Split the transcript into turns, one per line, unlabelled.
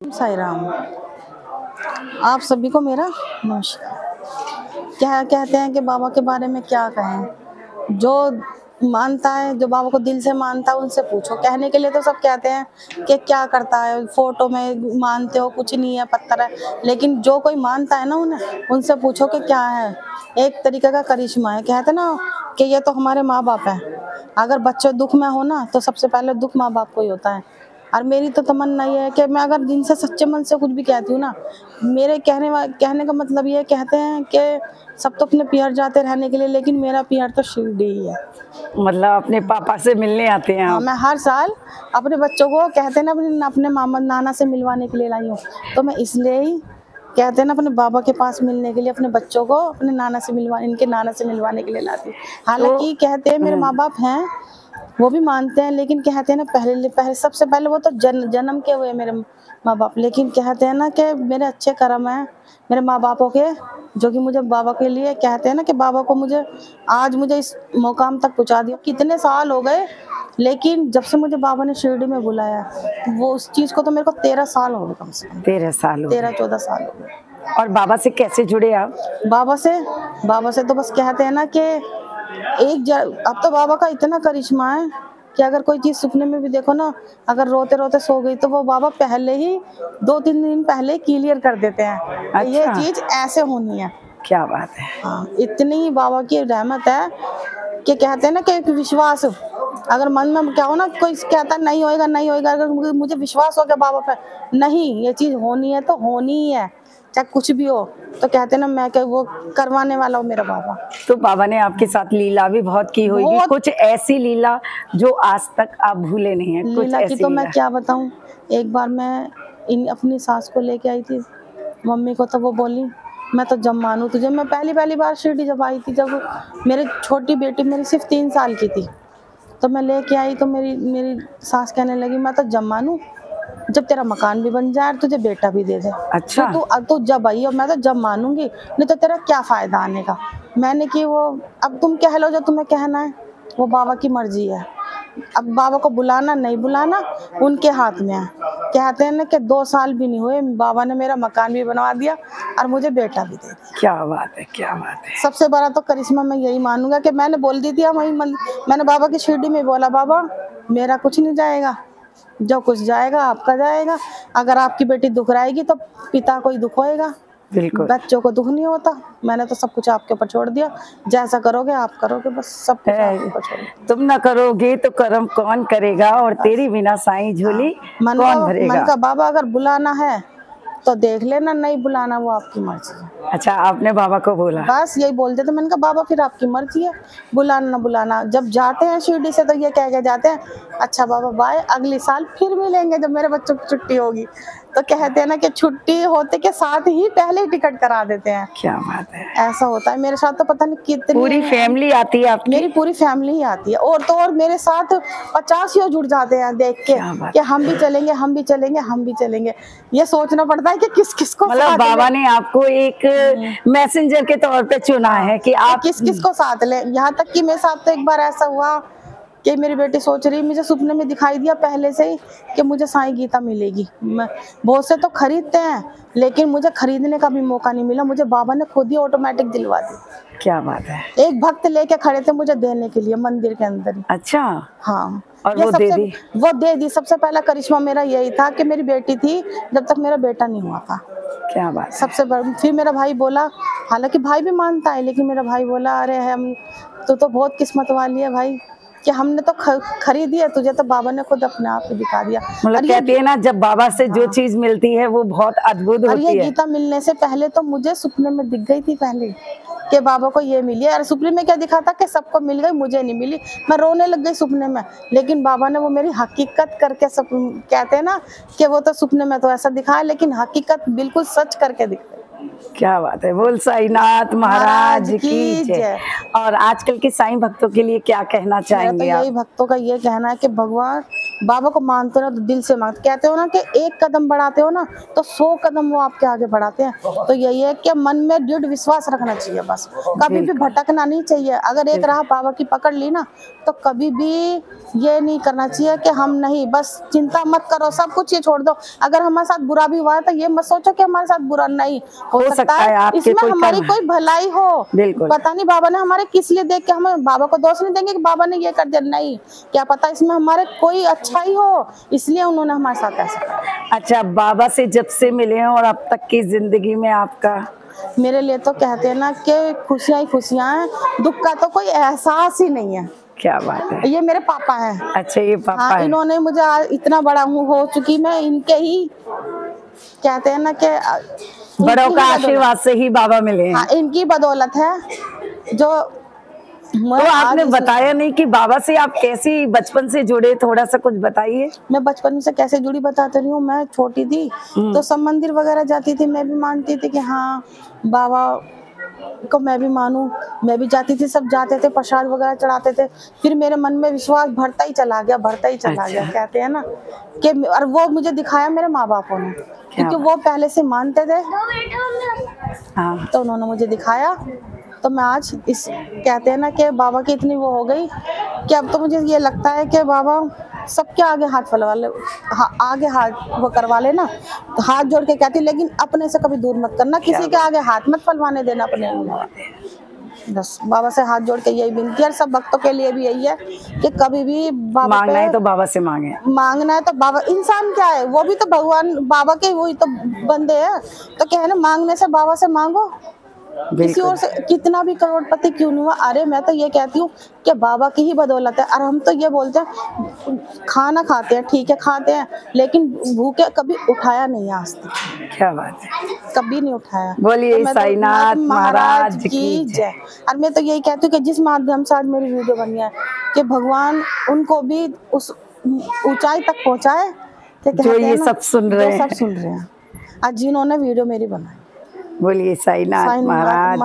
साई राम। आप सभी को मेरा नमस्कार। क्या कहते हैं कि बाबा के बारे में क्या कहें। जो मानता है, जो बाबा को दिल से मानता है, उनसे पूछो। कहने के लिए तो सब कहते हैं कि क्या करता है, फोटो में मानते हो, कुछ नहीं है, पत्थर है। लेकिन जो कोई मानता है ना, उन्हें उनसे पूछो कि क्या है। एक तरीके का करिश्मा है। कहते ना कि ये तो हमारे माँ बाप हैं। अगर बच्चे दुख में हो ना, तो सबसे पहले दुख माँ बाप को ही होता है। और मेरी तो तमन्ना ये है कि मैं अगर जिनसे सच्चे मन से कुछ भी कहती हूँ ना, मेरे कहने का मतलब ये कहते हैं कि सब तो अपने पियर जाते रहने के लिए, लेकिन मेरा पियर तो शिरडी ही है।
मतलब अपने पापा से मिलने आते हैं
हाँ,
आप?
मैं हर साल अपने बच्चों को कहते हैं ना अपने मामा नाना से मिलवाने के लिए लाई हूँ। तो मैं इसलिए ही कहते हैं ना अपने बाबा के पास मिलने के लिए अपने बच्चों को अपने नाना से इनके नाना से मिलवाने के लिए लाती हूँ। हालांकि कहते हैं मेरे माँ बाप हैं, वो भी मानते हैं, लेकिन कहते हैं ना पहले सबसे पहले वो तो जन्म के हुए मेरे माँ बाप। लेकिन कहते हैं ना कि मेरे अच्छे कर्म हैं मेरे माँ बापों के, जो कि मुझे बाबा के लिए कहते हैं ना कि बाबा को मुझे इस मुकाम तक पहुँचा दिया। कितने साल हो गए, लेकिन जब से मुझे बाबा ने शिरडी में बुलाया, वो उस चीज़ को तो मेरे को 13 साल हो गए, कम से कम
13 साल हो गए।
13-14 साल हो गए।
और बाबा से कैसे जुड़े आप?
बाबा से तो बस कहते हैं ना कि अब तो बाबा का इतना करिश्मा है कि अगर कोई चीज़ सपने में भी देखो ना, अगर रोते रोते सो गई तो वो बाबा पहले ही 2-3 दिन पहले क्लियर कर देते हैं।
अच्छा।
ये चीज़ ऐसे होनी है।
क्या बात है।
हाँ, इतनी बाबा की रहमत है कि कहते हैं ना कि एक विश्वास, अगर मन में क्या हो ना, कोई कहता नहीं होएगा नहीं होएगा, अगर मुझे विश्वास हो गया बाबा पे, नहीं ये चीज़ होनी है तो होनी ही है, चाहे कुछ भी हो। तो कहते हैं ना मैं वो करवाने वाला हूँ मेरा बाबा।
तो बाबा ने आपके साथ लीला भी बहुत की होगी, कुछ ऐसी लीला जो आज तक आप भूले नहीं है? कुछ
लीला की तो मैं क्या बताऊँ। एक बार मैं अपनी सास को लेके आई थी, मम्मी को, तो वो बोली मैं तो जब मानूं तुझे। मैं पहली बार शिरडी जब आई थी, जब मेरी छोटी बेटी मेरी सिर्फ 3 साल की थी, तो मैं लेके आई, तो मेरी सास कहने लगी मैं तो जब मानूं जब तेरा मकान भी बन जाए और तुझे बेटा भी दे दे।
अच्छा।
तू जब आई, और मैं तो जब मानूंगी, नहीं तो तेरा क्या फायदा आने का। मैंने कि वो अब तुम कह लो जो तुम्हें कहना है, वो बाबा की मर्जी है। अब बाबा को बुलाना नहीं बुलाना उनके हाथ में है। कहते हैं ना कि 2 साल भी नहीं हुए, बाबा ने मेरा मकान भी बनवा दिया और मुझे बेटा भी दे दिया।
क्या बात है, क्या बात है।
सबसे बड़ा तो करिश्मा मैं यही मानूंगा कि मैंने बोल दी थी मैंने बाबा की शिरडी में बोला, बाबा मेरा कुछ नहीं जाएगा, जो कुछ जाएगा आपका जाएगा। अगर आपकी बेटी दुख रहेगी तो पिता को ही दुख होएगा,
बिल्कुल।
बच्चों को दुख नहीं होता। मैंने तो सब कुछ आपके ऊपर छोड़ दिया, जैसा करोगे आप करोगे, बस सब कुछ आपके ऊपर छोड़ दिया।
तुम ना करोगे तो कर्म कौन करेगा, और तेरी बिना साईं झोली कौन भरेगा।
मन का बाबा अगर बुलाना है तो देख लेना, नहीं बुलाना वो आपकी मर्जी है।
अच्छा, आपने बाबा को बोला?
बस यही बोलते थे। मैंने कहा बाबा फिर आपकी मर्जी है, बुलाना ना बुलाना। जब जाते हैं शिरडी से तो ये कह के जाते हैं, अच्छा बाबा बाय, अगले साल फिर मिलेंगे जब मेरे बच्चों की छुट्टी होगी। तो कहते हैं ना कि छुट्टी होते के साथ ही पहले ही टिकट करा देते हैं।
क्या बात है।
ऐसा होता है मेरे साथ। तो पता नहीं कितनी
पूरी फैमिली आती है आपकी?
मेरी पूरी फैमिली ही आती है, और तो और मेरे साथ 50 ही जुड़ जाते हैं देख के कि हम भी चलेंगे हम भी चलेंगे हम भी चलेंगे। ये सोचना पड़ता है कि किस को,
मतलब बाबा ने आपको एक मैसेंजर के तौर पे चुना है कि आप
किस को साथ ले। यहाँ तक कि मेरे साथ तो एक बार ऐसा हुआ कि मेरी बेटी सोच रही, मुझे सपने में दिखाई दिया पहले से ही कि मुझे साईं गीता मिलेगी। बहुत से तो खरीदते हैं, लेकिन मुझे खरीदने का भी मौका नहीं मिला, मुझे बाबा ने खुद ही ऑटोमेटिक दिलवा दी।
क्या बात है।
एक भक्त लेके खड़े थे मुझे देने के लिए मंदिर के अंदर ही।
अच्छा।
हाँ,
और वो दे दी?
सबसे पहला करिश्मा मेरा यही था कि मेरी बेटी थी जब तक मेरा बेटा नहीं हुआ था।
क्या बात।
सबसे बड़ा। फिर मेरा भाई बोला, हालांकि भाई भी मानता है, लेकिन मेरा भाई बोला अरे हम तो बहुत किस्मत वाली है भाई कि हमने तो खरीदी है, तुझे तो बाबा ने खुद अपने आप ही दिखा दिया।
मतलब कहते हैं ना, जब बाबा से जो चीज मिलती है वो बहुत अद्भुत होती है।
ये गीता मिलने से पहले तो मुझे सपने में दिख गई थी पहले कि बाबा को ये मिली है। और सपने में क्या दिखा था कि सबको मिल गई, मुझे नहीं मिली। मैं रोने लग गई सपने में, लेकिन बाबा ने वो मेरी हकीकत करके कहते हैं ना कि वो तो सपने में तो ऐसा दिखाया, लेकिन हकीकत बिल्कुल सच करके दिख गई।
क्या बात है, बोल साईनाथ महाराज की जय। और आजकल के साईं भक्तों के लिए क्या कहना चाहेंगे
तो यही
आप?
भक्तों का ये कहना है कि भगवान बाबा को मानते हो ना तो दिल से मानते, कहते हो ना कि एक कदम बढ़ाते हो ना तो 100 कदम वो आपके आगे बढ़ाते हैं। तो यही है कि मन में दृढ़ विश्वास रखना चाहिए, बस कभी भी भटकना नहीं चाहिए। अगर एक राह बाबा की पकड़ ली ना तो कभी भी ये नहीं करना चाहिए कि हम नहीं, बस चिंता मत करो, सब कुछ ये छोड़ दो। अगर हमारे साथ बुरा भी हुआ है तो ये मत सोचो कि हमारे साथ बुरा नहीं हो सकता है, इसमें हमारी कोई भलाई हो। पता नहीं बाबा ने हमारे किस लिए देख के हम बाबा को दोष नहीं देंगे कि बाबा ने ये कर दिया, नहीं, क्या पता इसमें हमारे कोई अच्छा ही हो, इसलिए उन्होंने हमारे साथ ऐसा करा।
अच्छा, बाबा से जब से मिले हैं और अब तक की जिंदगी में आपका?
मेरे लिए तो कहते हैं ना कि खुशियां ही खुशियां हैं, दुख का तो कोई एहसास ही नहीं है।
क्या बात है।
ये मेरे पापा हैं।
अच्छा, ये पापा
हाँ,
है।
इन्होंने मुझे इतना बड़ा हो चुकी मैं, इनके ही कहते हैं ना कि
बड़ों का आशीर्वाद से ही बाबा मिले हैं।
हाँ, इनकी बदौलत है जो।
तो आपने बताया नहीं कि बाबा से आप कैसी बचपन से जुड़े, थोड़ा सा कुछ बताइए।
मैं बचपन से कैसे जुड़ी बताते रही हूँ। मैं छोटी थी तो सब मंदिर वगैरह जाती थी, मैं भी मानती थी कि हाँ बाबा को मैं भी मानूं, मैं भी जाती थी, सब जाते थे, प्रसाद वगैरह चढ़ाते थे। फिर मेरे मन में विश्वास बढ़ता ही चला गया, बढ़ता ही चला गया। कहते हैं ना कि, और वो मुझे दिखाया मेरे माँ बापों ने, क्योंकि वो पहले से मानते थे। तो उन्होंने मुझे दिखाया, तो मैं आज इस कहते हैं ना कि बाबा की इतनी वो हो गई कि अब तो मुझे ये लगता है कि बाबा सबके आगे हाथ फैलवा ले, आगे हाथ वो करवा लेना, तो हाथ जोड़ के कहती, लेकिन अपने से कभी दूर मत करना, किसी के आगे हाथ मत फैलवाने देना अपने। बस बाबा से हाथ जोड़ के यही विनती है, सब भक्तों के लिए भी यही है कि कभी भी बाबा
मांगना है तो बाबा से मांगे,
मांगना है तो बाबा। इंसान क्या है, वो भी तो भगवान बाबा के वही तो बंदे हैं। तो क्या है ना, मांगने से बाबा से मांगो, किसी और से कितना भी करोड़पति क्यों नहीं हुआ। अरे मैं तो ये कहती हूँ कि बाबा की ही बदौलत है। और हम तो ये बोलते हैं खाना खाते हैं, ठीक है खाते हैं, लेकिन भूखे कभी उठाया नहीं आज तक।
क्या बात है,
कभी नहीं उठाया।
बोलिए साईनाथ महाराज की जय।
और मैं तो यही कहती हूँ कि जिस माध्यम से आज मेरी वीडियो बनी है कि भगवान उनको भी उस ऊंचाई तक पहुँचाए
जो ये सब सुन रहे हैं,
आज जिन्होंने वीडियो मेरी बनाई।
बोलिए साईनाथ महाराज।